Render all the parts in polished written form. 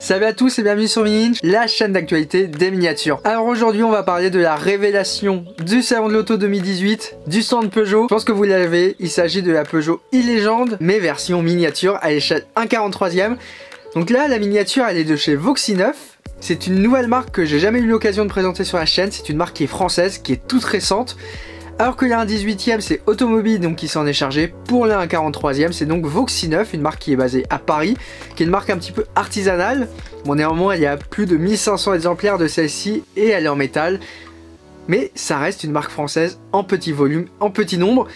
Salut à tous et bienvenue sur Mini Ninja, la chaîne d'actualité des miniatures. Alors aujourd'hui on va parler de la révélation du salon de l'auto 2018 du stand Peugeot. Je pense que vous l'avez, il s'agit de la Peugeot e-Légende mais version miniature à l'échelle 1/43e. Donc là la miniature elle est de chez Voxy 9. C'est une nouvelle marque que j'ai jamais eu l'occasion de présenter sur la chaîne. C'est une marque qui est française, qui est toute récente. Alors que la 1/18e c'est Automobile donc qui s'en est chargé. Pour la 1/43e c'est donc Voxy 9, une marque qui est basée à Paris, qui est une marque un petit peu artisanale. Bon néanmoins il y a plus de 1500 exemplaires de celle-ci et elle est en métal. Mais ça reste une marque française en petit volume, en petit nombre.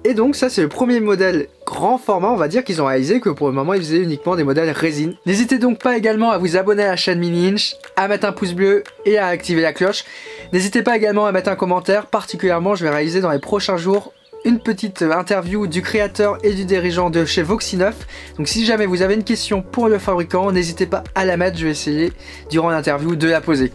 Et donc ça c'est le premier modèle grand format, on va dire qu'ils ont réalisé, que pour le moment ils faisaient uniquement des modèles résine. N'hésitez donc pas également à vous abonner à la chaîne Mini Ninja, à mettre un pouce bleu et à activer la cloche. N'hésitez pas également à mettre un commentaire, particulièrement je vais réaliser dans les prochains jours une petite interview du créateur et du dirigeant de chez Voxy 9. Donc si jamais vous avez une question pour le fabricant, n'hésitez pas à la mettre, je vais essayer durant l'interview de la poser.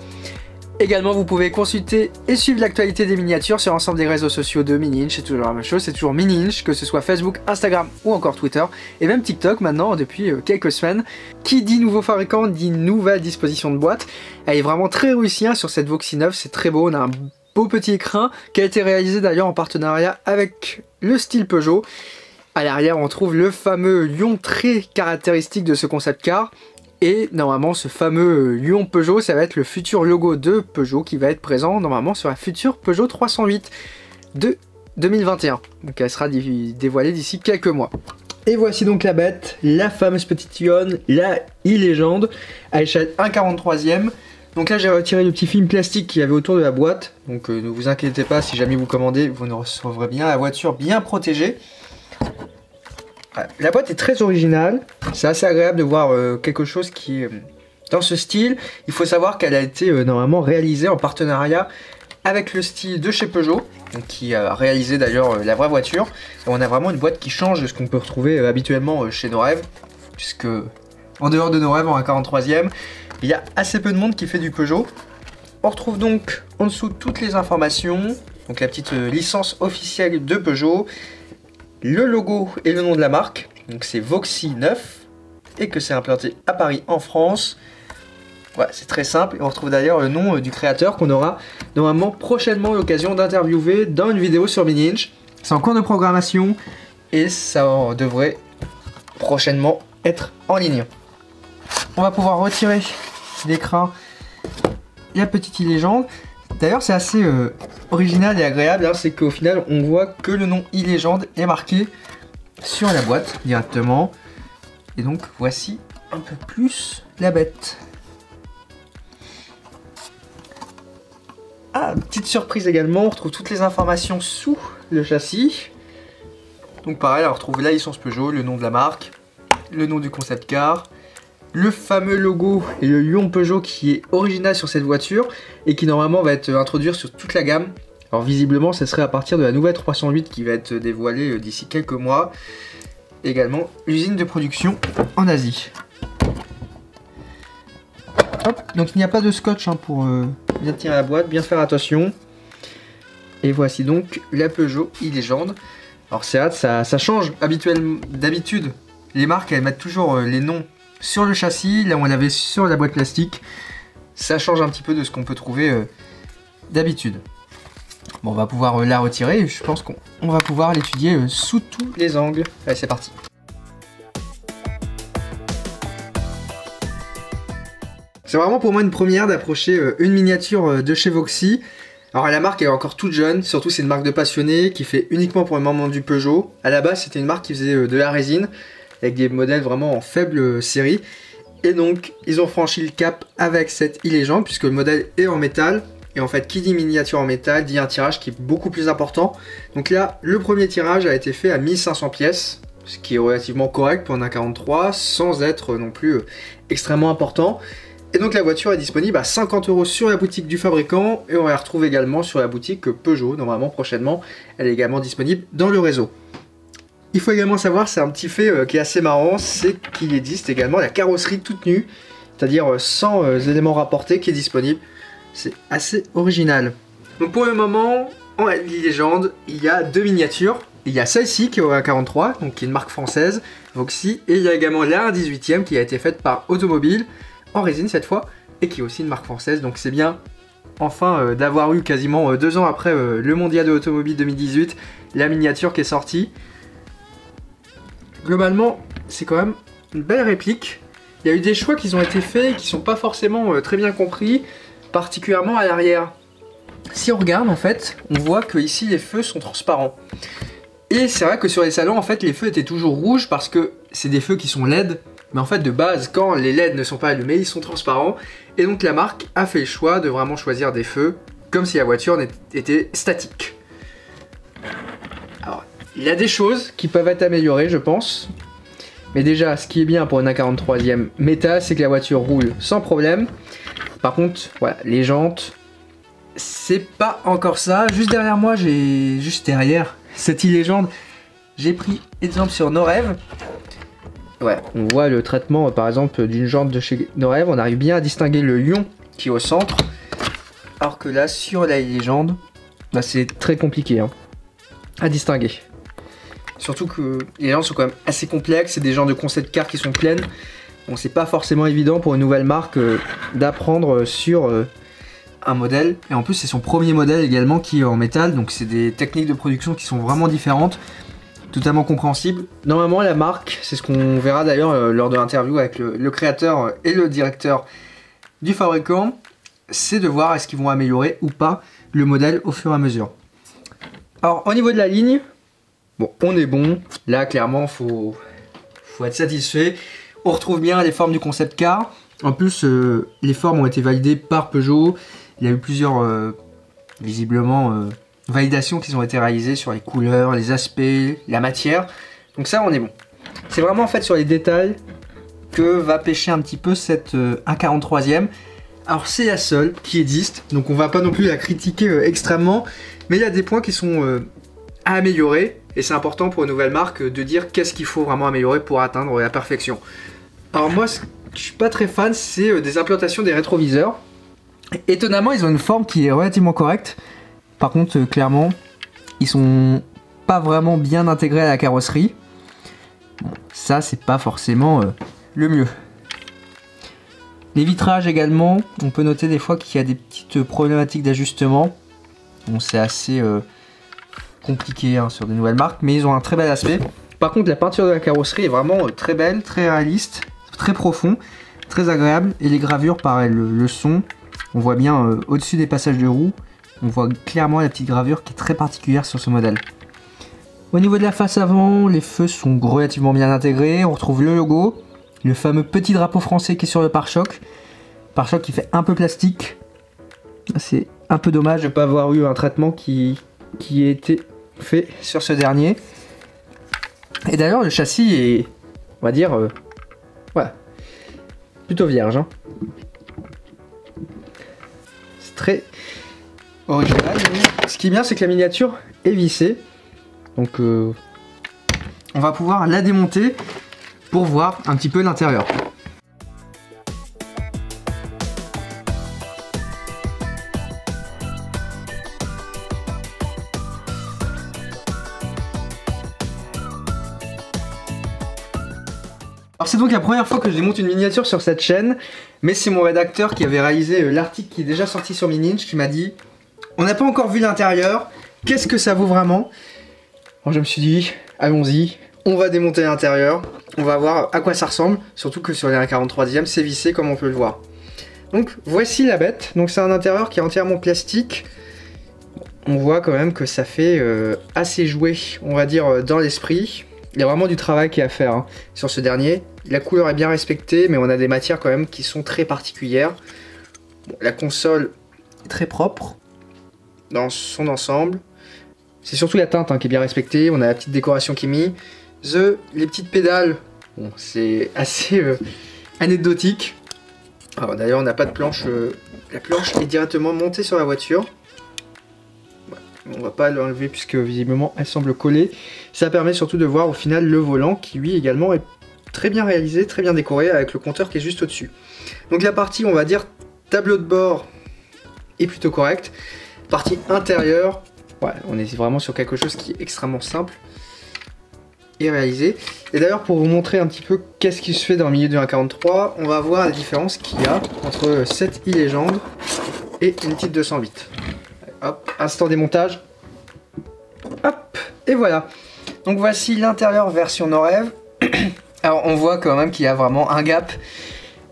Également, vous pouvez consulter et suivre l'actualité des miniatures sur l'ensemble des réseaux sociaux de Mini Ninja. C'est toujours la même chose, c'est toujours Mini Ninja, que ce soit Facebook, Instagram ou encore Twitter, et même TikTok maintenant depuis quelques semaines. Qui dit nouveau fabricant dit nouvelle disposition de boîte. Elle est vraiment très réussie hein, sur cette Voxy 9, c'est très beau, on a un beau petit écrin qui a été réalisé d'ailleurs en partenariat avec le style Peugeot. À l'arrière, on trouve le fameux lion très caractéristique de ce concept car. Et normalement ce fameux lion Peugeot ça va être le futur logo de Peugeot qui va être présent normalement sur la future Peugeot 308 de 2021. Donc elle sera dévoilée d'ici quelques mois. Et voici donc la bête, la fameuse petite lionne, la e-Légende à l'échelle 1/43e. Donc là j'ai retiré le petit film plastique qu'il y avait autour de la boîte. Donc ne vous inquiétez pas, si jamais vous commandez, vous ne recevrez bien la voiture bien protégée. La boîte est très originale, c'est assez agréable de voir quelque chose qui est dans ce style. Il faut savoir qu'elle a été normalement réalisée en partenariat avec le style de chez Peugeot, donc qui a réalisé d'ailleurs la vraie voiture. Et on a vraiment une boîte qui change de ce qu'on peut retrouver habituellement chez nos rêves, puisque en dehors de nos rêves en 1/43e, il y a assez peu de monde qui fait du Peugeot. On retrouve donc en dessous toutes les informations, donc la petite licence officielle de Peugeot, le logo et le nom de la marque, donc c'est Voxy 9 et que c'est implanté à Paris en France. Voilà, c'est très simple et on retrouve d'ailleurs le nom du créateur qu'on aura normalement prochainement l'occasion d'interviewer dans une vidéo sur Mini Ninja. C'est en cours de programmation et ça devrait prochainement être en ligne. On va pouvoir retirer l'écran la petite e-Légende. D'ailleurs c'est assez original et agréable, hein, c'est qu'au final on voit que le nom e-Légende est marqué sur la boîte directement. Et donc voici un peu plus la bête. Ah, petite surprise également, on retrouve toutes les informations sous le châssis. Donc pareil, on retrouve la licence Peugeot, le nom de la marque, le nom du concept car, le fameux logo et le lion Peugeot qui est original sur cette voiture et qui normalement va être introduit sur toute la gamme. Alors visiblement ce serait à partir de la nouvelle 308 qui va être dévoilée d'ici quelques mois. Également l'usine de production en Asie. Hop, donc il n'y a pas de scotch hein, pour bien tirer la boîte, bien faire attention. Et voici donc la Peugeot e-Légende. Alors c'est hâte, ça change d'habitude. Les marques elles mettent toujours les noms sur le châssis, là où on avait sur la boîte plastique. Ça change un petit peu de ce qu'on peut trouver d'habitude. Bon, on va pouvoir la retirer et je pense qu'on va pouvoir l'étudier sous tous les angles. Allez, c'est parti. C'est vraiment pour moi une première d'approcher une miniature de chez Voxy. Alors la marque est encore toute jeune, surtout c'est une marque de passionnés qui fait uniquement pour le moment du Peugeot. À la base c'était une marque qui faisait de la résine, avec des modèles vraiment en faible série. Et donc ils ont franchi le cap avec cette e-Légende puisque le modèle est en métal. Et en fait qui dit miniature en métal dit un tirage qui est beaucoup plus important. Donc là le premier tirage a été fait à 1500 pièces, ce qui est relativement correct pour un 1/43 sans être non plus extrêmement important. Et donc la voiture est disponible à 50 € sur la boutique du fabricant et on la retrouve également sur la boutique Peugeot normalement prochainement. Elle est également disponible dans le réseau. Il faut également savoir, c'est un petit fait qui est assez marrant, c'est qu'il existe également la carrosserie toute nue, c'est-à-dire sans éléments rapportés qui est disponible. C'est assez original. Donc pour le moment, en e-Légende, il y a deux miniatures. Il y a celle-ci qui est au 1/43, donc qui est une marque française, Voxy, et il y a également la 1/18e qui a été faite par Automobile. en résine cette fois, et qui est aussi une marque française, donc c'est bien enfin d'avoir eu quasiment 2 ans après le mondial de l'automobile 2018, la miniature qui est sortie. Globalement, c'est quand même une belle réplique. Il y a eu des choix qui ont été faits qui sont pas forcément très bien compris, particulièrement à l'arrière. Si on regarde en fait, on voit que ici les feux sont transparents. Et c'est vrai que sur les salons en fait les feux étaient toujours rouges parce que c'est des feux qui sont LED. Mais en fait de base quand les LED ne sont pas allumés ils sont transparents. Et donc la marque a fait le choix de vraiment choisir des feux comme si la voiture était statique. Alors il y a des choses qui peuvent être améliorées je pense. Mais déjà ce qui est bien pour une A43e méta c'est que la voiture roule sans problème. Par contre voilà les jantes c'est pas encore ça. Juste derrière moi juste derrière cette légende j'ai pris exemple sur Norev. Ouais, on voit le traitement par exemple d'une jante de chez Norev, on arrive bien à distinguer le lion qui est au centre, alors que là sur la légende, bah, c'est très compliqué hein, à distinguer. Surtout que les jantes sont quand même assez complexes, c'est des jantes de concept car qui sont pleines, donc c'est pas forcément évident pour une nouvelle marque d'apprendre sur un modèle. Et en plus c'est son premier modèle également qui est en métal, donc c'est des techniques de production qui sont vraiment différentes. Totalement compréhensible. Normalement la marque, c'est ce qu'on verra d'ailleurs lors de l'interview avec le créateur et le directeur du fabricant, c'est de voir est-ce qu'ils vont améliorer ou pas le modèle au fur et à mesure. Alors au niveau de la ligne, bon on est bon, là clairement faut être satisfait. On retrouve bien les formes du concept car, en plus les formes ont été validées par Peugeot, il y a eu plusieurs visiblement validations qui ont été réalisées sur les couleurs, les aspects, la matière. Donc ça on est bon. C'est vraiment en fait sur les détails que va pêcher un petit peu cette 1,43e. Alors c'est la seule qui existe, donc on va pas non plus la critiquer extrêmement, mais il y a des points qui sont à améliorer, et c'est important pour une nouvelle marque de dire qu'est-ce qu'il faut vraiment améliorer pour atteindre la perfection. Alors moi ce que je suis pas très fan, c'est des implantations des rétroviseurs. Étonnamment ils ont une forme qui est relativement correcte. Par contre, clairement, ils sont pas vraiment bien intégrés à la carrosserie. Bon, ça, c'est pas forcément le mieux. Les vitrages également, on peut noter des fois qu'il y a des petites problématiques d'ajustement. Bon, c'est assez compliqué hein, sur des nouvelles marques, mais ils ont un très bel aspect. Par contre, la peinture de la carrosserie est vraiment très belle, très réaliste, très profond, très agréable. Et les gravures, pareil, le son, on voit bien au-dessus des passages de roues. On voit clairement la petite gravure qui est très particulière sur ce modèle. Au niveau de la face avant, les feux sont relativement bien intégrés. On retrouve le logo, le fameux petit drapeau français qui est sur le pare-choc. Pare-choc qui fait un peu plastique. C'est un peu dommage de ne pas avoir eu un traitement qui ait été fait sur ce dernier. Et d'ailleurs le châssis est, on va dire, voilà, plutôt vierge. Hein. C'est très original. Ce qui est bien c'est que la miniature est vissée, donc on va pouvoir la démonter pour voir un petit peu l'intérieur. Alors c'est donc la première fois que je démonte une miniature sur cette chaîne, mais c'est mon rédacteur qui avait réalisé l'article qui est déjà sorti sur Mininch qui m'a dit on n'a pas encore vu l'intérieur, qu'est-ce que ça vaut vraiment? Alors je me suis dit allons-y, on va démonter l'intérieur, on va voir à quoi ça ressemble, surtout que sur les 1,43e c'est vissé comme on peut le voir. Donc voici la bête, donc c'est un intérieur qui est entièrement plastique. On voit quand même que ça fait assez joué, on va dire, dans l'esprit. Il y a vraiment du travail qui est à faire hein, sur ce dernier. La couleur est bien respectée, mais on a des matières quand même qui sont très particulières. Bon, la console est très propre dans son ensemble. C'est surtout la teinte hein, qui est bien respectée. On a la petite décoration qui est mise. Les petites pédales, bon, c'est assez anecdotique. D'ailleurs, on n'a pas de planche. La planche est directement montée sur la voiture. On va pas l'enlever puisque visiblement elle semble coller. Ça permet surtout de voir au final le volant qui lui également est très bien réalisé, très bien décoré avec le compteur qui est juste au-dessus. Donc la partie on va dire tableau de bord est plutôt correcte. Partie intérieure, ouais, on est vraiment sur quelque chose qui est extrêmement simple. est réalisé. Et d'ailleurs, pour vous montrer un petit peu qu'est-ce qui se fait dans le milieu du 1.43, on va voir la différence qu'il y a entre cette e-légende et une petite 208. Hop, instant démontage. Hop, et voilà. Donc voici l'intérieur version Norev. Alors on voit quand même qu'il y a vraiment un gap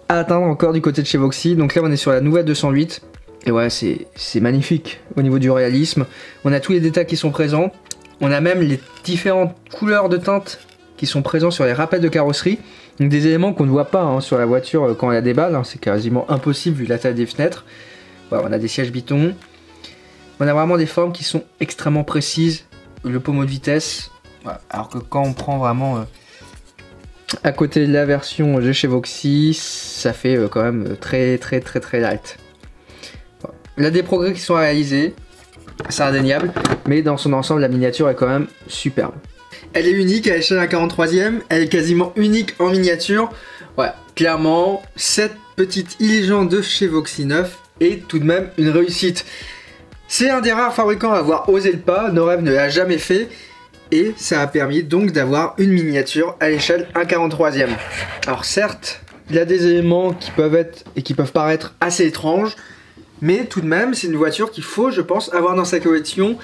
à atteindre encore du côté de chez Voxy. Donc là on est sur la nouvelle 208. Et ouais, c'est magnifique au niveau du réalisme. On a tous les détails qui sont présents. On a même les différentes couleurs de teintes qui sont présents sur les rappels de carrosserie. Donc des éléments qu'on ne voit pas hein, sur la voiture quand elle a des balles. Hein. C'est quasiment impossible vu la taille des fenêtres. Voilà, on a des sièges bitons. On a vraiment des formes qui sont extrêmement précises. Le pommeau de vitesse. Voilà. Alors que quand on prend vraiment à côté de la version de chez Voxy, ça fait quand même très light. Voilà. Il y a des progrès qui sont réalisés. C'est indéniable. Mais dans son ensemble, la miniature est quand même superbe. Elle est unique à l'échelle d'un 43e. Elle est quasiment unique en miniature. Ouais, clairement, cette petite e-légende de chez Voxy 9 est tout de même une réussite. C'est un des rares fabricants à avoir osé le pas, Norev ne l'a jamais fait, et ça a permis donc d'avoir une miniature à l'échelle 1/43e. Alors certes, il y a des éléments qui peuvent être et qui peuvent paraître assez étranges, mais tout de même, c'est une voiture qu'il faut, je pense, avoir dans sa collection,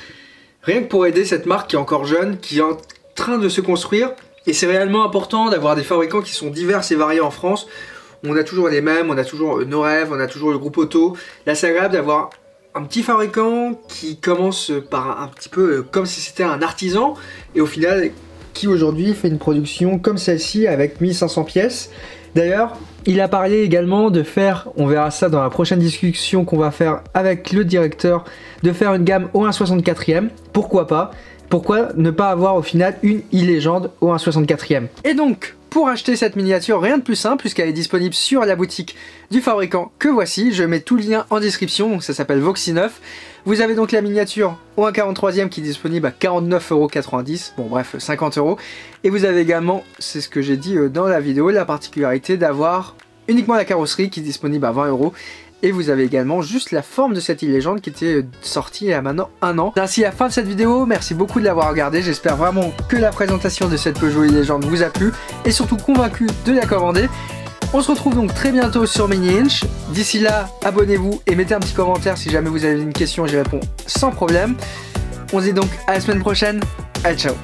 rien que pour aider cette marque qui est encore jeune, qui est en train de se construire, et c'est réellement important d'avoir des fabricants qui sont divers et variés en France. On a toujours les mêmes, on a toujours Norev, on a toujours le groupe Auto. Là, c'est agréable d'avoir un petit fabricant qui commence par un petit peu comme si c'était un artisan et au final qui aujourd'hui fait une production comme celle-ci avec 1500 pièces. D'ailleurs, il a parlé également de faire, on verra ça dans la prochaine discussion qu'on va faire avec le directeur, de faire une gamme au 1/64e. Pourquoi pas? Pourquoi ne pas avoir au final une e-légende au 1/64e? Et donc, pour acheter cette miniature, rien de plus simple puisqu'elle est disponible sur la boutique du fabricant que voici. Je mets tout le lien en description, donc ça s'appelle Voxy 9. Vous avez donc la miniature au 1/43e qui est disponible à 49,90 €, bon bref 50 €. Et vous avez également, c'est ce que j'ai dit dans la vidéo, la particularité d'avoir uniquement la carrosserie qui est disponible à 20 €. Et vous avez également juste la forme de cette e-légende qui était sortie il y a maintenant un an. C'est ainsi la fin de cette vidéo, merci beaucoup de l'avoir regardé. J'espère vraiment que la présentation de cette Peugeot e-légende vous a plu et surtout convaincu de la commander. On se retrouve donc très bientôt sur Mini Inch. D'ici là, abonnez-vous et mettez un petit commentaire si jamais vous avez une question, j'y réponds sans problème. On se dit donc à la semaine prochaine. Allez, ciao!